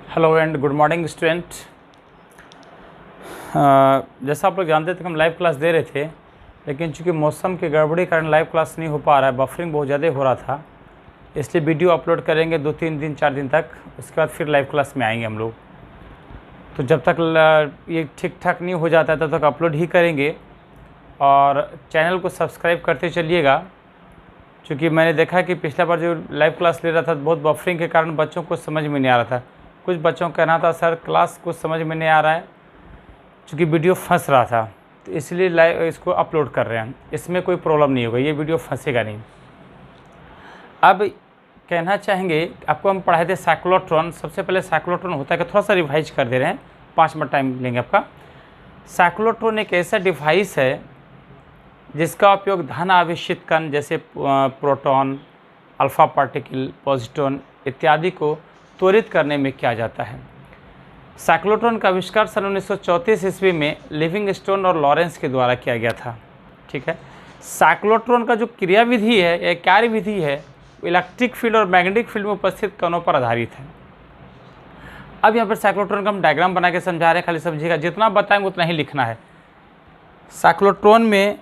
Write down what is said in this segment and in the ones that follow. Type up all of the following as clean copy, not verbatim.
Hello and good morning student. जैसा आप लोग जानते थे कि हम लाइव क्लास दे रहे थे, लेकिन चूंकि मौसम के गड़बड़ी के कारण लाइव क्लास नहीं हो पा रहा है, बफरिंग बहुत ज़्यादा हो रहा था, इसलिए वीडियो अपलोड करेंगे 2-3 दिन 4 दिन तक। उसके बाद फिर लाइव क्लास में आएंगे हम लोग। तो जब तक ये ठीक ठाक नहीं हो जाता है तब तक अपलोड ही करेंगे। और चैनल को सब्सक्राइब करते चलिएगा, क्योंकि मैंने देखा कि पिछला बार जो लाइव क्लास ले रहा था बहुत बफरिंग के कारण बच्चों को समझ में नहीं आ रहा था। कुछ बच्चों का कहना था सर क्लास कुछ समझ में नहीं आ रहा है, क्योंकि वीडियो फंस रहा था, तो इसलिए लाइव इसको अपलोड कर रहे हैं। इसमें कोई प्रॉब्लम नहीं होगा, ये वीडियो फंसेगा नहीं। अब कहना चाहेंगे, आपको हम पढ़ाए थे साइक्लोट्रॉन। सबसे पहले साइक्लोट्रॉन होता है कि थोड़ा सा रिवाइज कर दे रहे हैं, 5 मिनट टाइम लेंगे आपका। साइक्लोट्रॉन एक ऐसा डिवाइस है जिसका उपयोग धन आवेशित कण जैसे प्रोटॉन, अल्फा पार्टिकल, पॉजिट्रॉन इत्यादि को त्वरित करने में किया जाता है। साइक्लोट्रॉन का आविष्कार सन 1934 ईस्वी में लिविंगस्टोन और लॉरेंस के द्वारा किया गया था। ठीक है, साइक्लोट्रॉन का जो क्रियाविधि है या कार्यविधि है, इलेक्ट्रिक फील्ड और मैग्नेटिक फील्ड में उपस्थित कणों पर आधारित है। अब यहाँ पर साइक्लोट्रॉन का हम डायग्राम बना के समझा रहे हैं, खाली समझिएगा, जितना बताएंगे उतना ही लिखना है। साइक्लोट्रॉन में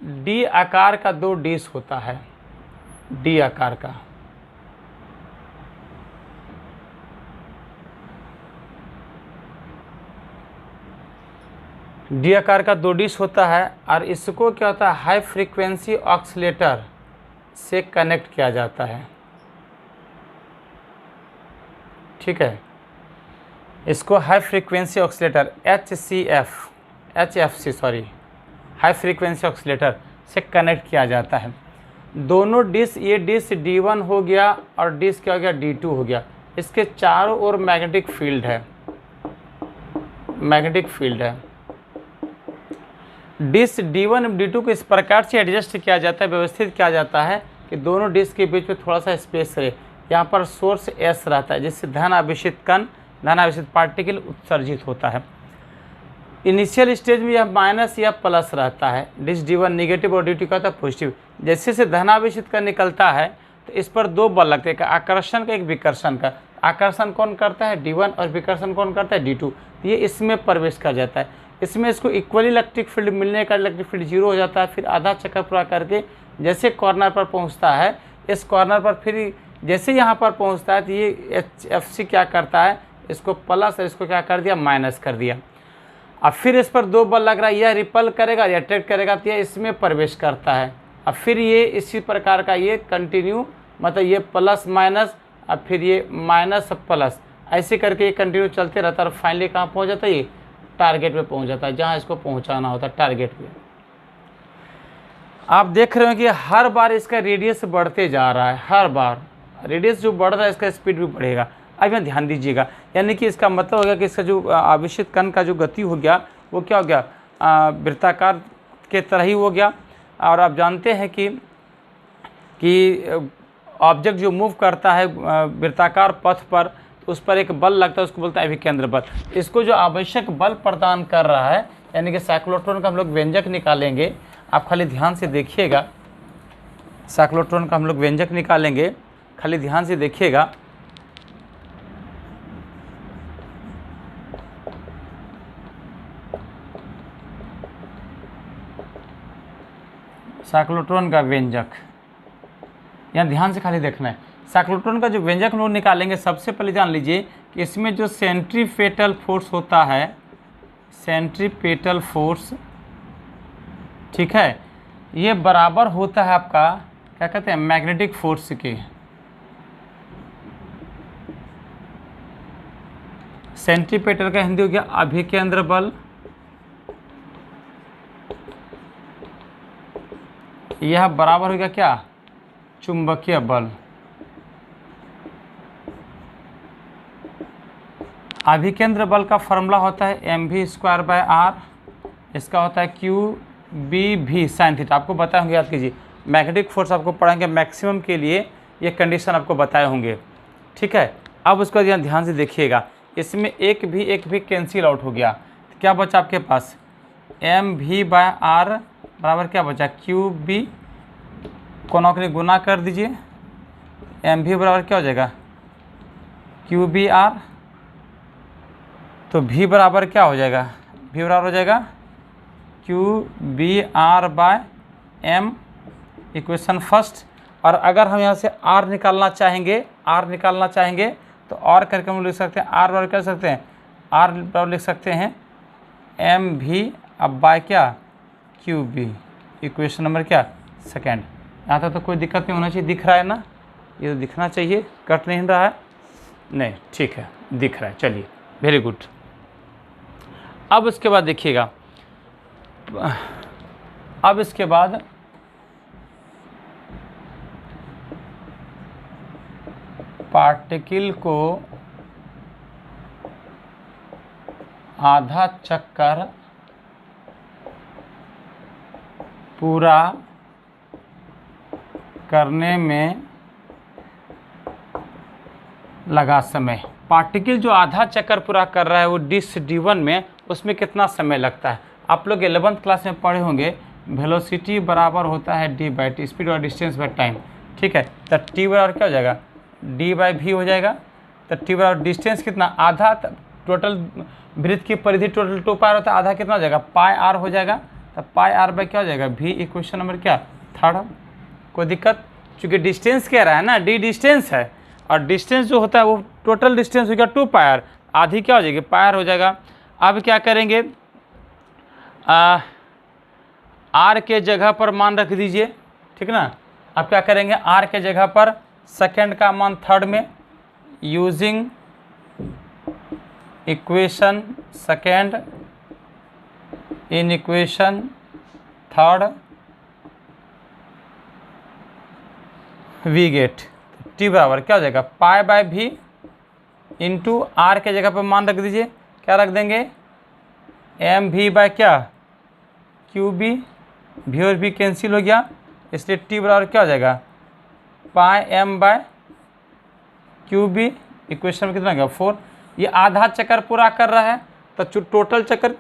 डी आकार का 2 डिश होता है, डी आकार का। डी आकार का 2 डिश होता है और इसको क्या होता है, हाई फ्रीक्वेंसी ऑक्सीलेटर से कनेक्ट किया जाता है। ठीक है, इसको high frequency oscillator HFC high frequency oscillator से कनेक्ट किया जाता है। दोनों डिश, ये डिश D1 हो गया और डिश क्या हो गया, D2 हो गया। इसके चारों ओर मैग्नेटिक फील्ड है, मैग्नेटिक फील्ड है। डिश D1 D2 को इस प्रकार से एडजस्ट किया जाता है, व्यवस्थित किया जाता है कि दोनों डिश के बीच में थोड़ा सा स्पेस रहे। यहाँ पर सोर्स S रहता है, जिससे धन आवेशित कण, धन आवेशित पार्टिकल उत्सर्जित होता है। इनिशियल स्टेज में यह माइनस या प्लस रहता है। डिश D1 निगेटिव और D2 का होता है पॉजिटिव। जैसे से धन आवेशित कण निकलता है तो इस पर 2 बल लगते हैं, एक आकर्षण का एक विकर्षण का। आकर्षण कौन करता है, D1, और विकर्षण कौन करता है, D2। ये इसमें प्रवेश कर जाता है। इसमें इसको इक्वली इलेक्ट्रिक फील्ड मिलने का इलेक्ट्रिक फील्ड 0 हो जाता है। फिर आधा चक्कर पूरा करके जैसे कॉर्नर पर पहुंचता है, इस कॉर्नर पर फिर जैसे यहाँ पर पहुंचता है तो ये HFC क्या करता है, इसको प्लस और इसको क्या कर दिया, माइनस कर दिया। अब फिर इस पर 2 बल लग रहा है, यह रिपल करेगा या अट्रैक्ट करेगा, तो यह इसमें प्रवेश करता है। अब फिर ये इसी प्रकार का ये कंटिन्यू, मतलब ये प्लस माइनस, अब फिर ये माइनस प्लस, ऐसे करके ये कंटिन्यू चलते रहता है। और फाइनली कहाँ पहुँच जाता है, ये टारगेट पे पहुंच जाता है, जहां इसको पहुंचाना होता है, टारगेट पे। आप देख रहे हो कि हर बार इसका रेडियस बढ़ते जा रहा है, हर बार रेडियस जो बढ़ रहा है इसका स्पीड भी बढ़ेगा। अब यहाँ ध्यान दीजिएगा, यानी कि इसका मतलब हो गया कि इसका जो आवेशित कण का जो गति हो गया वो क्या हो गया, वृत्ताकार के तरह ही हो गया। और आप जानते हैं कि ऑब्जेक्ट जो मूव करता है वृत्ताकार पथ पर, तो उस पर एक बल लगता है, उसको बोलते हैं अभिकेंद्र बल। इसको जो आवश्यक बल प्रदान कर रहा है, यानी कि साइक्लोट्रॉन का हम लोग व्यंजक निकालेंगे। आप खाली ध्यान से देखिएगा, साइक्लोट्रॉन का हम लोग व्यंजक निकालेंगे, खाली ध्यान से देखिएगा। साइक्लोट्रॉन का व्यंजक, यहाँ ध्यान से खाली देखना है। साइक्लोट्रॉन का जो व्यंजक हम लोग निकालेंगे, सबसे पहले जान लीजिए कि इसमें जो सेंट्रीपेटल फोर्स होता है, सेंट्रीपेटल फोर्स, ठीक है, ये बराबर होता है आपका क्या कहते हैं, मैग्नेटिक फोर्स के। सेंट्रीपेटल का हिंदी हो गया अभिकेंद्र बल, यह बराबर हो गया क्या, चुंबकीय बल। अभिकेंद्र बल का फॉर्मूला होता है mv²/r, इसका होता है QBV sin थीटा। आपको बताए होंगे, याद कीजिए, मैग्नेटिक फोर्स आपको पढ़ेंगे मैक्सिमम के लिए, ये कंडीशन आपको बताए होंगे। ठीक है, अब उसके बाद यहाँ ध्यान से देखिएगा, इसमें एक भी कैंसिल आउट हो गया, तो क्या बचा आपके पास, mv/r बराबर क्या बचा, QB, कोनों के लिए गुना कर दीजिए, mv बराबर क्या हो जाएगा, QBr तो v बराबर क्या हो जाएगा, v बराबर हो जाएगा QBR/m, इक्वेशन फर्स्ट। और अगर हम यहाँ से r निकालना चाहेंगे तो और करके हम लिख सकते हैं r बराबर कर सकते हैं, r बराबर लिख सकते हैं mv अब बाय क्या QB, इक्वेशन नंबर क्या सेकेंड। यहाँ तक तो कोई दिक्कत नहीं होना चाहिए, दिख रहा है ना, ये तो दिखना चाहिए, कट नहीं रहा है, नहीं ठीक है दिख रहा है, चलिए वेरी गुड। अब इसके बाद देखिएगा, अब इसके बाद पार्टिकल को आधा चक्कर पूरा करने में लगा समय। पार्टिकल जो आधा चक्कर पूरा कर रहा है वो डिस्क D1 में, उसमें कितना समय लगता है। आप लोग 11th क्लास में पढ़े होंगे, वेलोसिटी बराबर होता है d/t, स्पीड और डिस्टेंस बाय टाइम, ठीक है। तो t बराबर क्या हो जाएगा, d/v हो जाएगा। तो t बराबर डिस्टेंस कितना, आधा, टोटल वृत्त की परिधि टोटल 2 पाई होता है, आधा कितना हो जाएगा पाई r हो जाएगा। तो पाई r बाय क्या हो जाएगा v, इक्वेशन नंबर क्या थर्ड। कोई दिक्कत, चूँकि डिस्टेंस कह रहा है ना, d डिस्टेंस है और डिस्टेंस जो होता है वो टोटल डिस्टेंस हो गया 2 पाई r, आधी क्या हो जाएगी पाई r हो जाएगा। अब क्या करेंगे, r के जगह पर मान रख दीजिए, ठीक ना। अब क्या करेंगे, r के जगह पर सेकेंड का मान थर्ड में, using equation second in equation third we get t बराबर क्या हो जाएगा π/v इंटू r के जगह पर मान रख दीजिए, क्या रख देंगे mv बाय क्या QB, v और v कैंसिल हो गया, इसलिए t बराबर क्या हो जाएगा πm/QB, इक्वेशन में कितना हो गया 4। ये आधा चक्कर पूरा कर रहा है तो टोटल चक्कर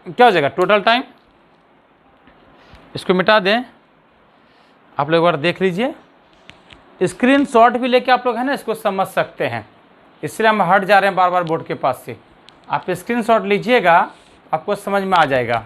क्या हो जाएगा, टोटल टाइम। इसको मिटा दें, आप लोग एक बार देख लीजिए, स्क्रीनशॉट भी लेके आप लोग है ना इसको समझ सकते हैं, इसलिए हम हट जा रहे हैं बार बार बोर्ड के पास से। आप स्क्रीनशॉट लीजिएगा, आपको समझ में आ जाएगा।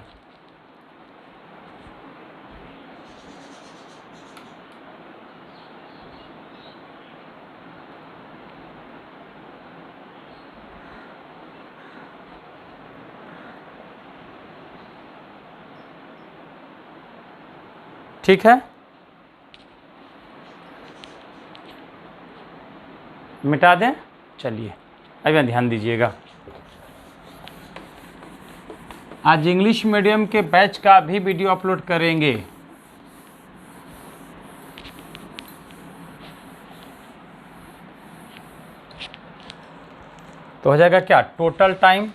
ठीक है, मिटा दें, चलिए अभी ध्यान दीजिएगा। आज इंग्लिश मीडियम के बैच का भी वीडियो अपलोड करेंगे। तो हो जाएगा क्या, टोटल टाइम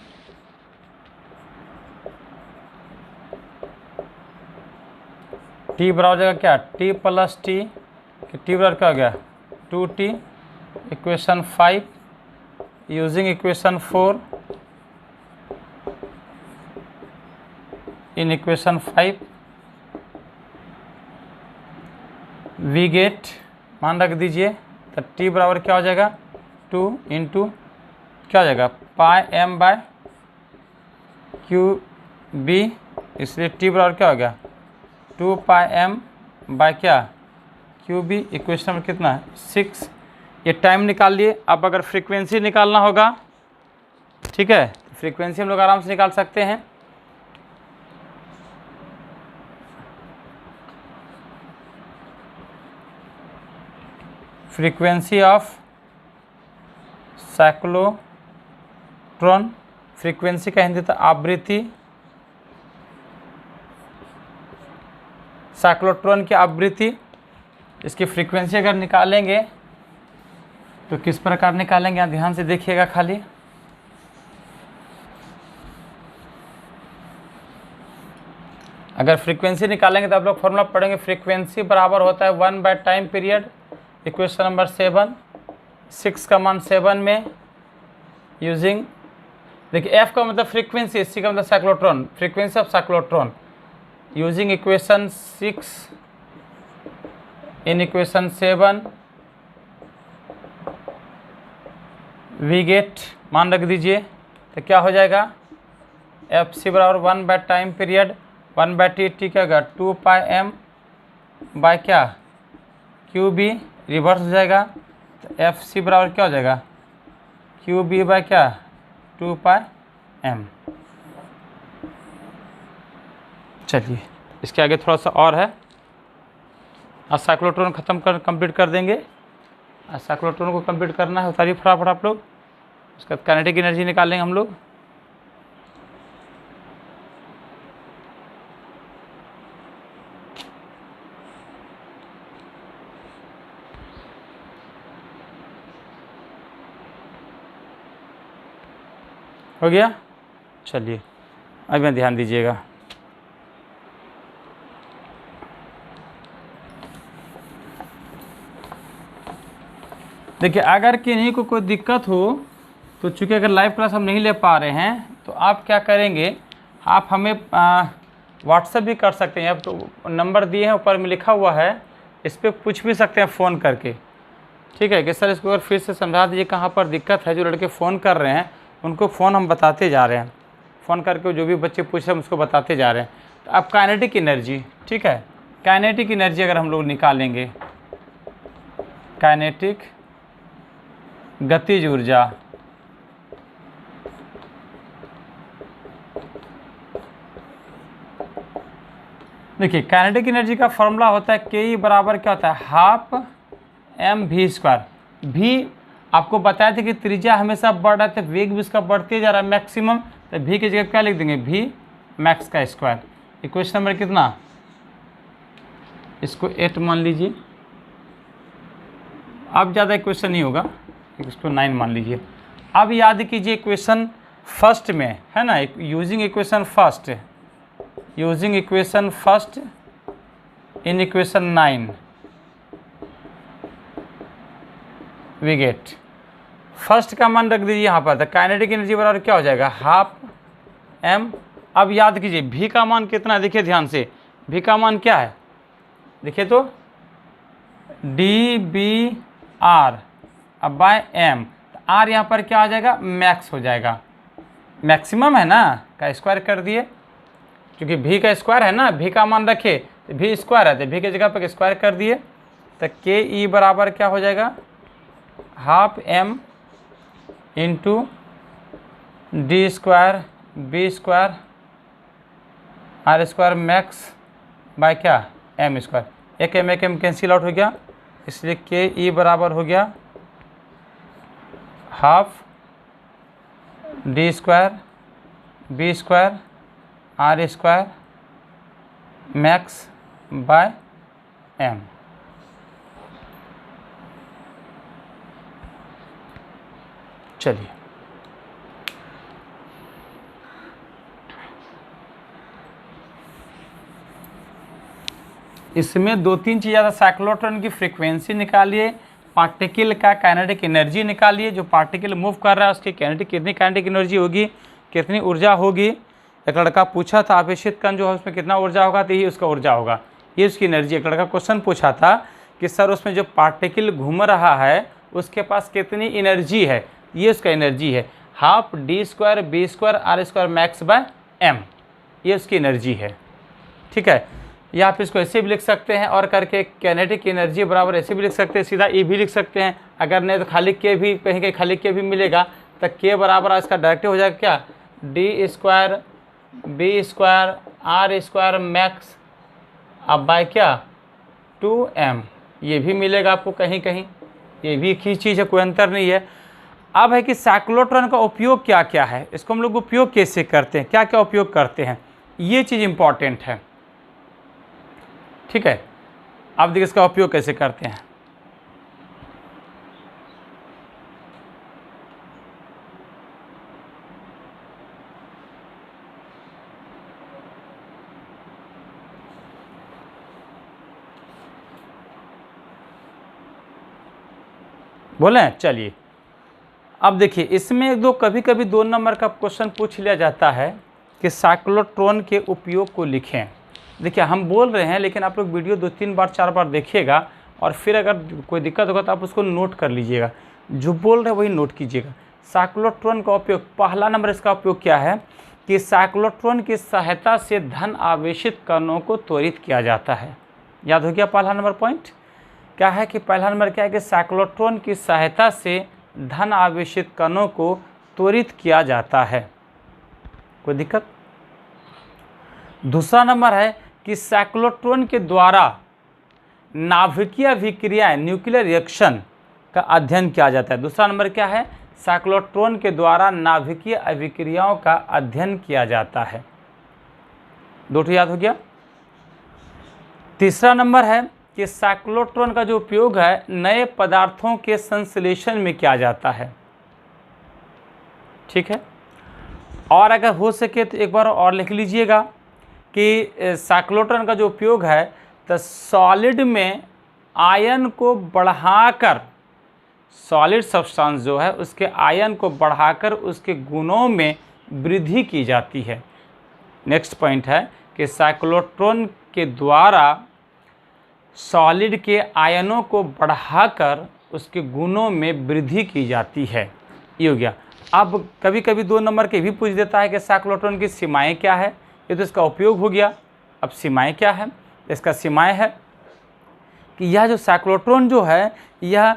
t बराबर हो जाएगा क्या t प्लस t, t बराबर क्या हो गया 2t, equation 5 using equation 4 in equation 5 we get, मान रख दीजिए। तो t बराबर क्या हो जाएगा 2 इंटू क्या हो जाएगा πm/QB, इसलिए t बराबर क्या हो गया 2 πm/ क्या QB, इक्वेशन नंबर कितना है 6। ये टाइम निकाल लिए। अब अगर फ्रीक्वेंसी निकालना होगा, ठीक है, फ्रीक्वेंसी हम लोग आराम से निकाल सकते हैं। फ्रीक्वेंसी ऑफ साइक्लोट्रॉन, फ्रीक्वेंसी का हिंदी था आवृत्ति, साइक्लोट्रॉन की आवृत्ति, इसकी फ्रीक्वेंसी अगर निकालेंगे तो किस प्रकार निकालेंगे, यहाँ ध्यान से देखिएगा खाली। अगर फ्रीक्वेंसी निकालेंगे तो आप लोग फॉर्मूला पढ़ेंगे, फ्रीक्वेंसी बराबर होता है 1 by time period, equation number 7, 6 का मान 7 में यूजिंग, देखिए f का मतलब फ्रीक्वेंसी, c का मतलब cyclotron, frequency of cyclotron using equation 6 in equation 7 we get, मान रख दीजिए तो क्या हो जाएगा, एफ सी बराबर 1 by time period 1 by T, T क्या होगा 2 पाई एम बाय क्या क्यू बी, रिवर्स हो जाएगा। तो एफ सी बराबर क्या हो जाएगा, क्यू बी बाय क्या 2 पाई एम। चलिए इसके आगे थोड़ा सा और है, आज साइक्लोट्रॉन कंप्लीट कर देंगे। आज साइक्लोट्रॉन को कंप्लीट करना है, उतारिए फटाफट आप लोग। उसके बाद काइनेटिक एनर्जी निकालेंगे हम लोग। हो गया, चलिए अब में ध्यान दीजिएगा। देखिए अगर किन्हीं को कोई दिक्कत हो तो चूँकि अगर लाइव क्लास हम नहीं ले पा रहे हैं तो आप क्या करेंगे, आप हमें व्हाट्सएप भी कर सकते हैं। अब तो नंबर दिए हैं ऊपर में लिखा हुआ है, इस पर पूछ भी सकते हैं फ़ोन करके। ठीक है कि सर इसको अगर फिर से समझा दीजिए कहाँ पर दिक्कत है। जो लड़के फ़ोन कर रहे हैं उनको फ़ोन हम बताते जा रहे हैं, फ़ोन करके जो भी बच्चे पूछ रहे हैं हम उसको बताते जा रहे हैं। तो अब काइनेटिक एनर्जी, ठीक है, काइनेटिक एनर्जी अगर हम लोग निकालेंगे, काइनेटिक गतिज ऊर्जा, देखिए काइनेटिक एनर्जी का फॉर्मूला होता है के ई बराबर क्या होता है, हाफ एम वी स्क्वायर। भी आपको बताया था कि त्रिज्या हमेशा बढ़ रहा है, वेग भी इसका बढ़ते जा रहा है मैक्सिमम, तो भी की जगह क्या लिख देंगे, भी मैक्स का स्क्वायर। इक्वेशन नंबर कितना, इसको 8 मान लीजिए। अब ज़्यादा इक्वेशन नहीं होगा, इसको 9 मान लीजिए। अब याद कीजिए इक्वेशन फर्स्ट में है ना, using equation first, using equation first in equation 9 we get first का मान रख दीजिए यहाँ पर। तो काइनेटिक एनर्जी बराबर क्या हो जाएगा, हाफ एम। अब याद कीजिए भी का मान कितना है, देखिए ध्यान से, भी का मान क्या है, देखिए तो डी बी आर अब बाय एम। तो आर यहाँ पर क्या आ जाएगा, मैक्स हो जाएगा, मैक्सिमम है ना, का स्क्वायर कर दिए, क्योंकि भी का स्क्वायर है ना, भी का मान रखे तो भी स्क्वायर है, तो भी की जगह पर स्क्वायर कर दिए। तो के ई बराबर क्या हो जाएगा, half M into D square B square R square max by क्या एम स्क्वायर। एक एम कैंसिल आउट हो गया, इसलिए के ई बराबर हो गया half D square B square R square max by M. चलिए इसमें 2-3 चीज़ ज़्यादा, साइक्लोट्रॉन की फ्रीक्वेंसी निकालिए, पार्टिकल का काइनेटिक एनर्जी निकालिए, जो पार्टिकल मूव कर रहा है उसकी कितनी काइनेटिक एनर्जी होगी, कितनी ऊर्जा होगी। एक लड़का पूछा था अपेक्षित कण जो है उसमें कितना ऊर्जा होगा, तो यही उसका ऊर्जा होगा, ये उसकी एनर्जी। एक लड़का क्वेश्चन पूछा था कि सर उसमें जो पार्टिकल घूम रहा है उसके पास कितनी एनर्जी है, ये उसका एनर्जी है, half D square B square R square max by M, ये उसकी एनर्जी है। ठीक है, या आप इसको ऐसे भी लिख सकते हैं और करके काइनेटिक एनर्जी बराबर ऐसे भी लिख सकते हैं, सीधा ई भी लिख सकते हैं। अगर नहीं तो खाली के भी, कहीं कहीं खाली के भी मिलेगा, तो के बराबर इसका डायरेक्ट हो जाएगा क्या, D square B square R square max अब बाय क्या 2m, ये भी मिलेगा आपको कहीं कहीं, ये भी एक ही चीज़ है, कोई अंतर नहीं है। अब है कि साइक्लोट्रॉन का उपयोग क्या क्या है, इसको हम लोग उपयोग कैसे करते हैं, क्या क्या उपयोग करते हैं, ये चीज़ इम्पॉर्टेंट है। ठीक है, अब देखिए इसका उपयोग कैसे करते हैं। बोले, चलिए अब देखिए इसमें कभी कभी 2 नंबर का क्वेश्चन पूछ लिया जाता है कि साइक्लोट्रॉन के उपयोग को लिखें। देखिए हम बोल रहे हैं, लेकिन आप लोग वीडियो 2-3 बार 4 बार देखिएगा और फिर अगर कोई दिक्कत होगा तो आप उसको नोट कर लीजिएगा, जो बोल रहे हैं वही नोट कीजिएगा। साइक्लोट्रॉन का उपयोग, पहला नंबर इसका उपयोग क्या है कि साइक्लोट्रॉन की सहायता से धन आवेशित कणों को त्वरित किया जाता है। याद हो गया पहला नंबर पॉइंट क्या है कि पहला नंबर क्या है कि साइक्लोट्रॉन की सहायता से धन आवेशित कणों को त्वरित किया जाता है। कोई दिक्कत? दूसरा नंबर है कि साइक्लोट्रॉन के द्वारा नाभिकीय अभिक्रियाएं, न्यूक्लियर रिएक्शन का अध्ययन किया जाता है। दूसरा नंबर क्या है? साइक्लोट्रॉन के द्वारा नाभिकीय अभिक्रियाओं का अध्ययन किया जाता है। दो ठो याद हो गया। तीसरा नंबर है कि साइक्लोट्रॉन का जो उपयोग है नए पदार्थों के संश्लेषण में किया जाता है। ठीक है, और अगर हो सके तो एक बार और लिख लीजिएगा कि साइक्लोट्रॉन का जो उपयोग है तो सॉलिड में आयन को बढ़ाकर, सॉलिड सब्सटेंस जो है उसके आयन को बढ़ाकर उसके गुणों में वृद्धि की जाती है। नेक्स्ट पॉइंट है कि साइक्लोट्रॉन के द्वारा सॉलिड के आयनों को बढ़ाकर उसके गुणों में वृद्धि की जाती है। ये हो गया। अब कभी कभी 2 नंबर के भी पूछ देता है कि साइक्लोट्रॉन की सीमाएं क्या है। ये तो इसका उपयोग हो गया। अब सीमाएं क्या है? इसका सीमाएं है कि यह जो साइक्लोट्रॉन जो है यह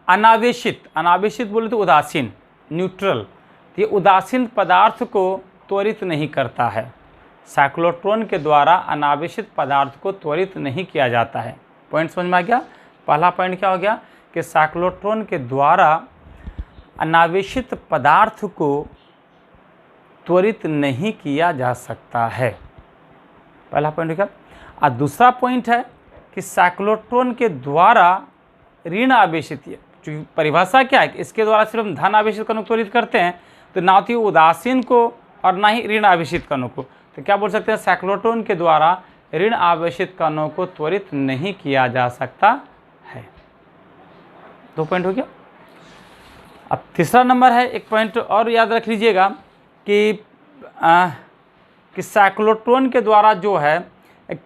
अनावेशित, अनावेशित बोले तो उदासीन, न्यूट्रल, ये उदासीन पदार्थ को त्वरित नहीं करता है। साइक्लोट्रॉन के द्वारा अनावेशित पदार्थ को त्वरित नहीं किया जाता है। पॉइंट समझ में आ गया? पहला पॉइंट क्या हो गया कि साइक्लोट्रॉन के द्वारा अनावेशित पदार्थ को त्वरित नहीं किया जा सकता है। पहला पॉइंट क्या? और दूसरा पॉइंट है कि साइक्लोट्रॉन के द्वारा ऋण आवेशित, चूँकि परिभाषा क्या है कि इसके द्वारा सिर्फ हम धन आवेशित कणों को त्वरित करते हैं, तो ना तो उदासीन को और ना ही ऋण आवेशित कणों को। तो क्या बोल सकते हैं? साइक्लोट्रॉन के द्वारा ऋण आवेशित कणों को त्वरित नहीं किया जा सकता है। 2 पॉइंट हो गया। अब तीसरा नंबर है, एक पॉइंट और याद रख लीजिएगा कि साइक्लोट्रॉन के द्वारा जो है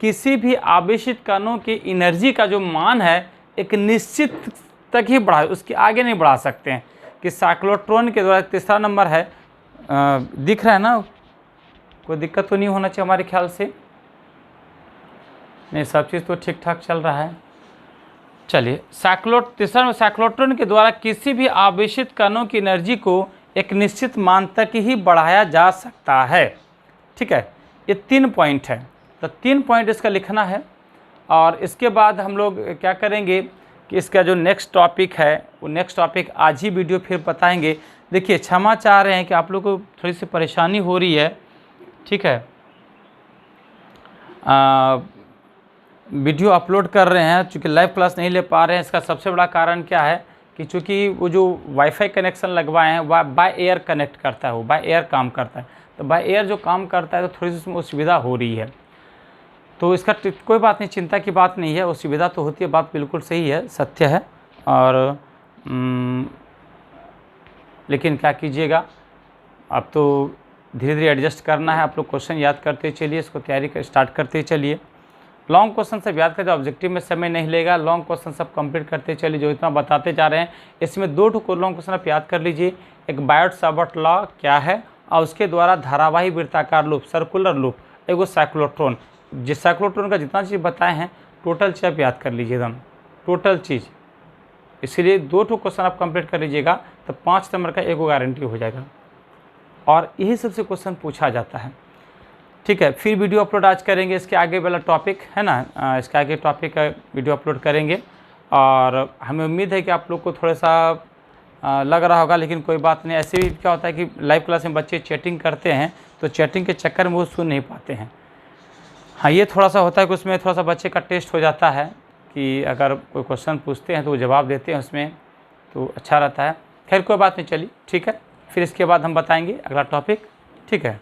किसी भी आवेशित कणों की एनर्जी का जो मान है एक निश्चित तक ही बढ़ा, उसके आगे नहीं बढ़ा सकते हैं। कि साइक्लोट्रॉन के द्वारा, तीसरा नंबर है, दिख रहा है ना? कोई दिक्कत तो नहीं होना चाहिए हमारे ख्याल से। नहीं, सब चीज़ तो ठीक ठाक चल रहा है। चलिए, तीसरा में साइक्लोट्रॉन के द्वारा किसी भी आवेशित कणों की एनर्जी को एक निश्चित मान तक ही बढ़ाया जा सकता है। ठीक है, ये 3 पॉइंट है। तो 3 पॉइंट इसका लिखना है। और इसके बाद हम लोग क्या करेंगे कि इसका जो नेक्स्ट टॉपिक है वो नेक्स्ट टॉपिक आज ही वीडियो फिर बताएंगे। देखिए, क्षमा चाह रहे हैं कि आप लोग को थोड़ी सी परेशानी हो रही है। ठीक है, वीडियो अपलोड कर रहे हैं, चूँकि लाइव क्लास नहीं ले पा रहे हैं। इसका सबसे बड़ा कारण क्या है कि चूँकि वो जो वाईफाई कनेक्शन लगवाए हैं वह बाय एयर कनेक्ट करता है, वो बाय एयर काम करता है। तो बाय एयर जो काम करता है तो थोड़ी सी उसमें असुविधा हो रही है। तो इसका कोई बात नहीं, चिंता की बात नहीं है, असुविधा तो होती है, बात बिल्कुल सही है, सत्य है। और लेकिन क्या कीजिएगा, अब तो धीरे धीरे एडजस्ट करना है। आप लोग क्वेश्चन याद करते चलिए, इसको तैयारी स्टार्ट करते चलिए। लॉन्ग क्वेश्चन सब याद करते, ऑब्जेक्टिव में समय नहीं लेगा। लॉन्ग क्वेश्चन सब कंप्लीट करते चलिए, जो इतना बताते जा रहे हैं। इसमें 2 लॉन्ग क्वेश्चन आप याद कर लीजिए। एक बायोट-सावर्ट लॉ क्या है और उसके द्वारा धारावाही वृत्ताकार लूप, सर्कुलर लूप, एगो साइक्लोट्रॉन। जिस साइक्लोट्रॉन का जितना चीज़ बताए हैं टोटल चीज़ आप याद कर लीजिए, एकदम टोटल चीज़। इसीलिए 2 क्वेश्चन आप कंप्लीट कर लीजिएगा तो 5 नंबर का एगो गारंटी हो जाएगा। और यही सबसे क्वेश्चन पूछा जाता है। ठीक है, फिर वीडियो अपलोड आज करेंगे। इसके आगे वाला टॉपिक है ना, इसके आगे टॉपिक का वीडियो अपलोड करेंगे। और हमें उम्मीद है कि आप लोग को थोड़ा सा लग रहा होगा, लेकिन कोई बात नहीं। ऐसे भी क्या होता है कि लाइव क्लास में बच्चे चैटिंग करते हैं, तो चैटिंग के चक्कर में वो सुन नहीं पाते हैं। हाँ, ये थोड़ा सा होता है कि उसमें थोड़ा सा बच्चे का टेस्ट हो जाता है कि अगर कोई क्वेश्चन पूछते हैं तो वो जवाब देते हैं उसमें, तो अच्छा रहता है। खैर कोई बात नहीं, चलिए ठीक है, फिर इसके बाद हम बताएंगे अगला टॉपिक। ठीक है।